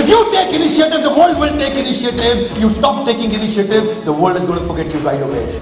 If you take initiative, the world will take initiative. You stop taking initiative, the world is going to forget you right away.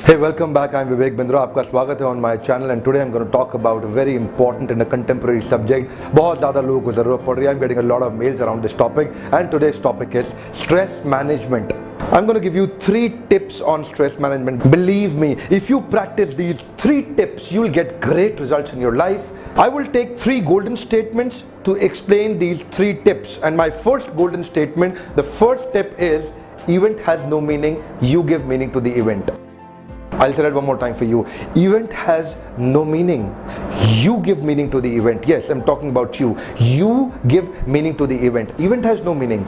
Hey, welcome back. I'm Vivek Bindra. आपका स्वागत है on my channel and today I'm going to talk about a very important and a contemporary subject. बहुत ज़्यादा लोगों को ज़रूरत पड़ रही है. I'm getting a lot of mails around this topic and today's topic is stress management. I'm going to give you 3 tips on stress management. Believe me, if you practice these 3 tips, you'll get great results in your life. I will take 3 golden statements to explain these 3 tips. And my first golden statement, the first tip is, event has no meaning, you give meaning to the event. I'll say that one more time for you. Event has no meaning. You give meaning to the event. Yes, I'm talking about you. You give meaning to the event. Event has no meaning.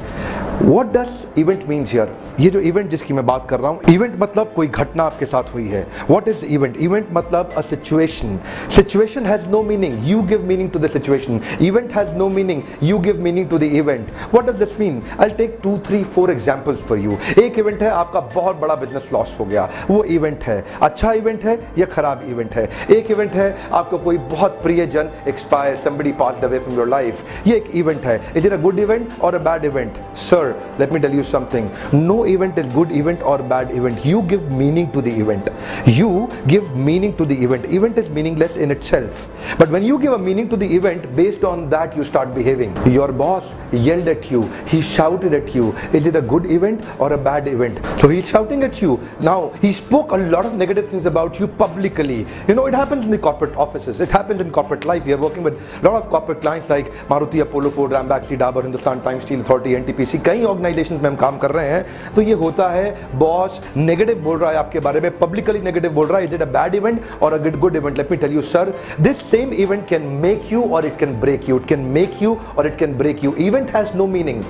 What does event means here? ये जो event जिसकी मैं बात कर रहा हूँ, event मतलब कोई घटना आपके साथ हुई है. What is event? Event मतलब a situation. Situation has no meaning. You give meaning to the situation. Event has no meaning. You give meaning to the event. What does this mean? I'll take 2, 3, 4 examples for you. एक event है, आपका बहुत बड़ा business loss हो गया. वो event है. अच्छा इवेंट है या खराब इवेंट है. एक इवेंट है, आपका कोई बहुत प्रियजन expire, somebody passed away from your life. ये एक इवेंट है. Is it a good event or a bad event? Sir, let me tell you something. No event is good event or bad event. You give meaning to the event. You give meaning to the event. Event is meaningless in itself. But when you give a meaning to the event, based on that you start behaving. Your boss yelled at you. He shouted at you. Is it a good event or a bad event? So he's shouting at you. Now, he spoke a lot of negative things about you publicly. You know, it happens in the corporate offices. It happens in corporate life. We are working with a lot of corporate clients like Maruti, Apollo, Ford, Ranbaxy, Dabur, Hindustan Times Steel Authority, NTPC. कई organisations में हम काम कर रहे हैं. तो ये होता है, बॉस नेगेटिव बोल रहा है आपके बारे में, पब्लिकली नेगेटिव बोल रहा है. Is it a bad event or a good event? Let me tell you sir, this same event can make you or it can break you. It can make you or it can break you. Event has no meaning.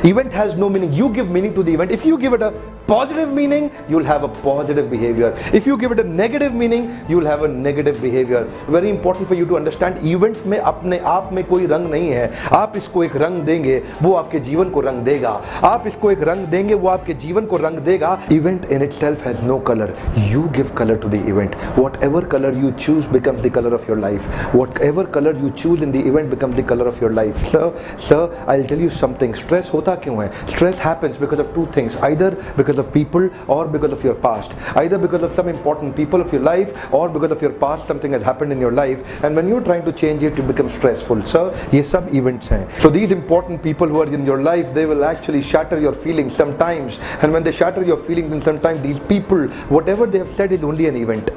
Event has no meaning. You give meaning to the event. If you give it a positive meaning, you'll have a positive behavior. If you give it a negative meaning, you'll have a negative behavior. Very important for you to understand. Event में अपने आप में कोई रंग नहीं है. आप इसको एक रंग देंगे, वो आपके जीवन को रंग देगा. आप इसको एक रंग देंगे, वो आपके जीवन को रंग देगा. Event in itself has no color. You give color to the event. Whatever color you choose becomes the color of your life. Whatever color you choose in the event becomes the color of your life. Sir, I'll tell you something. Stress होता क्यों है? Stress happens because of 2 things. Either because of people or because of your past. Either because of some important people of your life or because of your past something has happened in your life, and when you're trying to change it, you become stressful. So ये सब events हैं. So these important people who are in your life, they will actually shatter your feelings sometimes, and when they shatter your feelings, and sometimes these people, whatever they have said is only an event.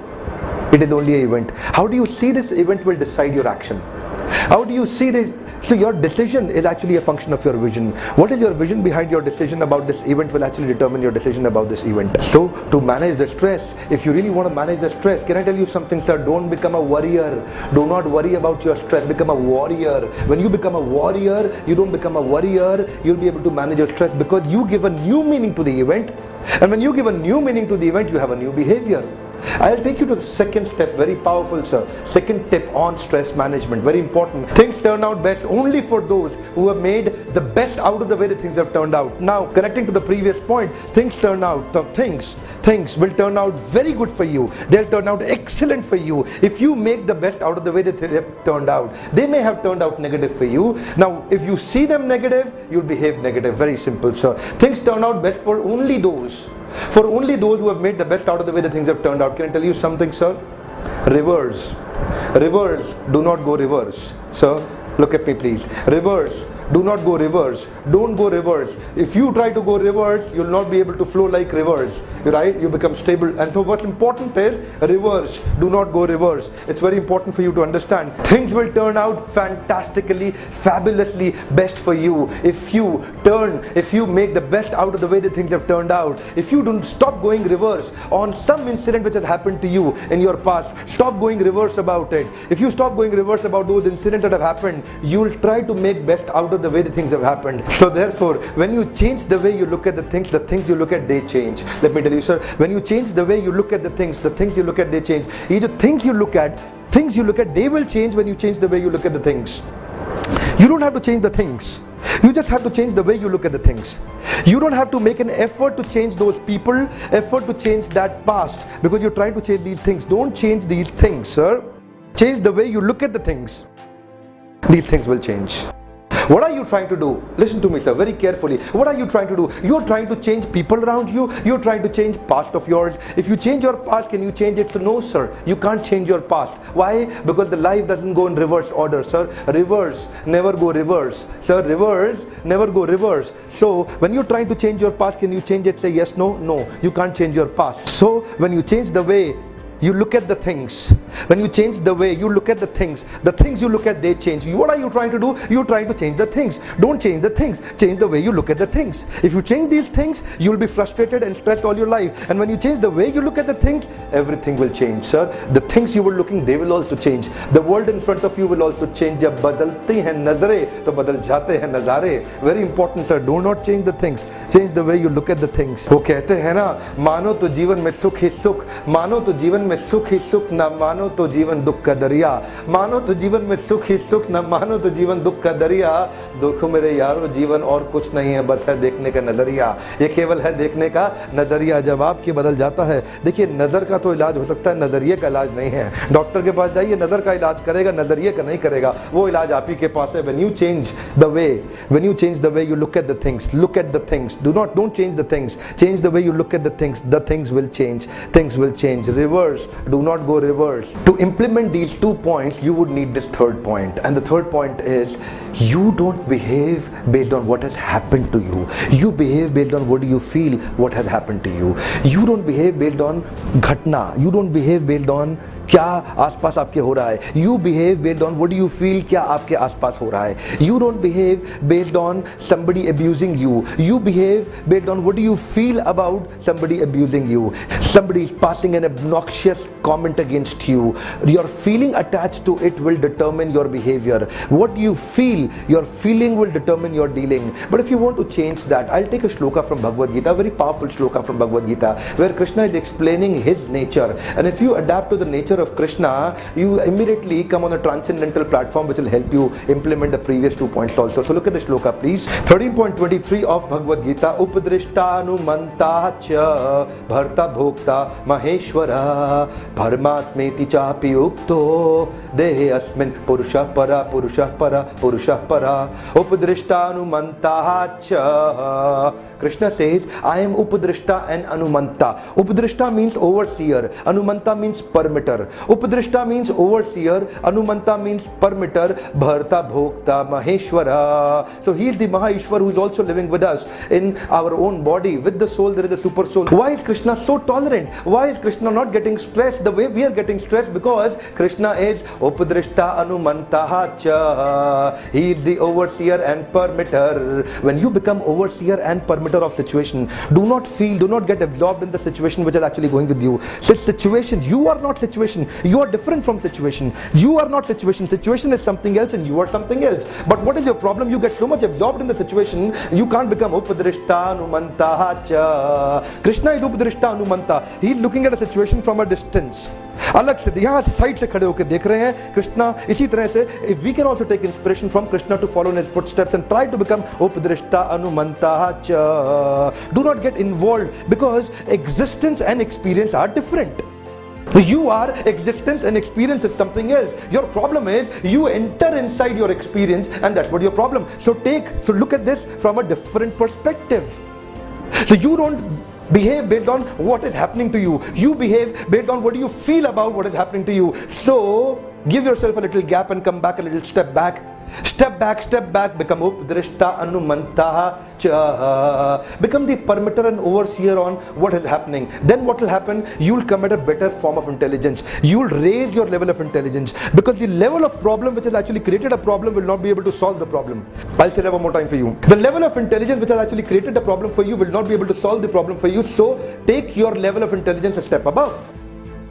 It is only an event. How do you see this event will decide your action? How do you see this? So your decision is actually a function of your vision. What is your vision behind your decision about this event will actually determine your decision about this event. So to manage the stress, if you really want to manage the stress, can I tell you something, sir? Don't become a worrier. Do not worry about your stress. Become a warrior. When you become a warrior, you don't become a worrier. You'll be able to manage your stress because you give a new meaning to the event. And when you give a new meaning to the event, you have a new behavior. I'll take you to the second step, very powerful sir. Second tip on stress management, very important. Things turn out best only for those who have made the best out of the way that things have turned out. Now, connecting to the previous point, things will turn out very good for you. They'll turn out excellent for you if you make the best out of the way that they have turned out. They may have turned out negative for you. Now, if you see them negative, you'll behave negative. Very simple sir. Things turn out best for only those who have made the best out of the way that things have turned out. Can I tell you something, sir? Reverse. Do not go reverse. Sir, look at me please. Reverse. Do not go reverse. Don't go reverse. If you try to go reverse, you'll not be able to flow like reverse. Right? You become stable. And so what's important is reverse. Do not go reverse. It's very important for you to understand. Things will turn out fantastically, fabulously best for you if you make the best out of the way that things have turned out. If you don't stop going reverse on some incident which has happened to you in your past, stop going reverse about it. If you stop going reverse about those incidents that have happened, you'll try to make best out of the way the things have happened. So therefore, when you change the way you look at the things you look at, they change. Let me tell you sir, when you change the way you look at the things you look at, they change. These things you look at, they will change when you change the way you look at the things. You don't have to change the things. You just have to change the way you look at the things. You don't have to make an effort to change those people, effort to change that past, because you're trying to change these things. Don't change these things, sir. Change the way you look at the things. These things will change. What are you trying to do? Listen to me, sir, very carefully. What are you trying to do? You're trying to change people around you. You're trying to change past of yours. If you change your past, can you change it? So no, sir. You can't change your past. Why? Because the life doesn't go in reverse order, sir. Reverse, never go reverse. Sir, reverse, never go reverse. So when you're trying to change your past, can you change it? Say yes, no, no. You can't change your past. So when you change the way you look at the things, when you change the way you look at the things you look at, they change. What are you trying to do? You're trying to change the things. Don't change the things. Change the way you look at the things. If you change these things, you'll be frustrated and stressed all your life. And when you change the way you look at the things, everything will change, sir. The things you were looking, they will also change. The world in front of you will also change. जब बदलती हैं नजरें तो बदल जाते हैं नजारे. Very important, sir. Do not change the things. Change the way you look at the things. वो कहते हैं ना, मानो तो जीवन में सुख ही सुख, मानो तो जीवन में सुख ही सुख, ना मानो तो जीवन दुख का दरिया. मानो तो जीवन में सुख ही सुख, ना मानो तो जीवन दुख का दरिया. दुख मेरे यारो, जीवन और कुछ नहीं है, बस है देखने का नजरिया. ये केवल है देखने का नजरिया. जब आपके बदल जाता है, देखिए नजर का तो इलाज हो सकता है, नजरिए का इलाज नहीं है. डॉक्टर के पास जाइए, नजर का इलाज करेगा, नजरिए का नहीं करेगा. वो इलाज आप ही के पास है. When you change the way you look at the things, look at the things. Don't change the things. Change the way you look at the things will change. Things will change. Reverse, do not go reverse. To implement these 2 points, you would need this 3rd point. And the 3rd point is, you don't behave based on what has happened to you. You behave based on what you feel what has happened to you. You don't behave based on घटना. You don't behave based on क्या आसपास आपके हो रहा है. You behave based on what you feel क्या आपके आसपास हो रहा है. You don't behave based on somebody abusing you. You behave based on what you feel about somebody abusing you. Somebody is passing an obnoxious comment against you. Your feeling attached to it will determine your behavior. What you feel, your feeling will determine your dealing. But if you want to change that, I'll take a shloka from Bhagavad Gita, a very powerful shloka from Bhagavad Gita, where Krishna is explaining his nature. And if you adapt to the nature of Krishna, you immediately come on a transcendental platform which will help you implement the previous 2 points also. So look at the shloka, please. 13.23 of Bhagavad Gita. Upadrishtanumanta cha bharta bhokta maheshwara parmatmeti chapi ukto dehe asmin purusha para Upadrishtanumanta cha. Krishna says, I am Upadrishta and Anumanta. Upadrishta means overseer. Anumanta means permitter. Upadrishta means overseer. Anumanta means permitter. Bharta Bhokta Maheshwara. So he is the Maheshwar who is also living with us in our own body. With the soul there is a super soul. Why is Krishna so tolerant? Why is Krishna not getting stressed the way we are getting stressed? Because Krishna is Upadrishta Anumanta cha. He is the overseer and permitter. When you become overseer and permitter of situation, do not get absorbed in the situation which is actually going with you. This situation, you are not situation. You are different from situation. You are not situation. Situation is something else and you are something else. But what is your problem? You get so much absorbed in the situation, you can't become Upadrishta Anumanta cha. Krishna is Upadrishta Anumanta. He is looking at a situation from a distance. अलग से यहाँ side से खड़े होकर देख रहे हैं कृष्णा. इसी तरह से if we can also take inspiration from Krishna to follow in his footsteps and try to become Upadrishta Anumanta cha. Do not get involved, because existence and experience are different. You are existence and experience is something else. Your problem is you enter inside your experience, and that's what your problem. So look at this from a different perspective. So you don't behave based on what is happening to you. You behave based on what you feel about what is happening to you. So give yourself a little gap and come back a little step back. Step back, become Upadrishta Anumanta cha. Become the permitter and overseer on what is happening. Then what will happen? You will come at a better form of intelligence. You will raise your level of intelligence, because the level of problem which has actually created a problem will not be able to solve the problem. I'll say that one more time for you. The level of intelligence which has actually created a problem for you will not be able to solve the problem for you. So take your level of intelligence a step above.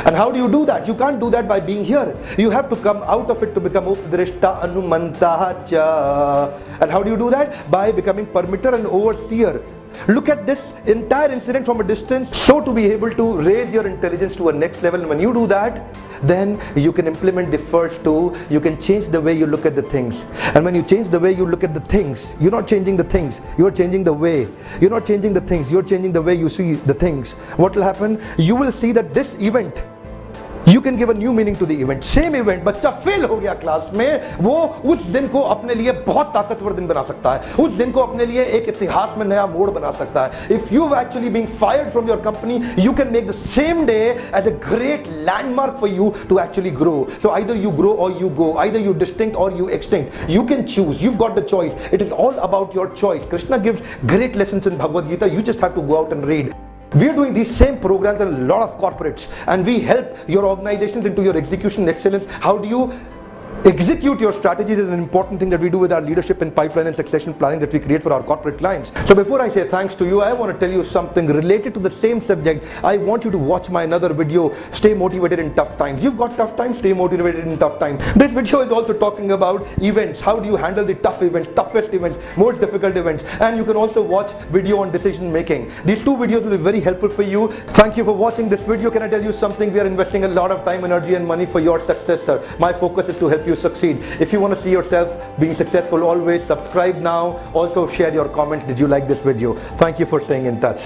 And how do you do that? You can't do that by being here. You have to come out of it to become Upadrishta Anumanta cha. And how do you do that? By becoming permitter and overseer. Look at this entire incident from a distance, so to be able to raise your intelligence to a next level. And when you do that, then you can implement the first two. You can change the way you look at the things. And when you change the way you look at the things, you're not changing the things, you're changing the way. You're not changing the things, you're changing the way you see the things. What will happen? You will see that this event, you can give a new meaning to the event. Same event, बच्चा fail हो गया class में, वो उस दिन को अपने लिए बहुत ताकतवर दिन बना सकता है, उस दिन को अपने लिए एक इतिहास में नया मोड़ बना सकता है. If you've actually been fired from your company, you can make the same day as a great landmark for you to actually grow. So either you grow or you go, either you distinct or you extinct. You can choose, you've got the choice. It is all about your choice. Krishna gives great lessons in Bhagavad Gita. You just have to go out and read. We are doing these same programs in a lot of corporates, and we help your organizations into your execution excellence. How do you execute your strategies is an important thing that we do with our leadership and pipeline and succession planning that we create for our corporate clients. So before I say thanks to you, I want to tell you something related to the same subject. I want you to watch my another video, Stay Motivated in Tough Times. You've got tough times, stay motivated in tough times. This video is also talking about events. How do you handle the tough events, toughest events, most difficult events? And you can also watch video on decision making. These two videos will be very helpful for you. Thank you for watching this video. Can I tell you something? We are investing a lot of time, energy and money for your success, sir. My focus is to help you succeed. If you want to see yourself being successful, always subscribe now. Also share your comment. Did you like this video? Thank you for staying in touch.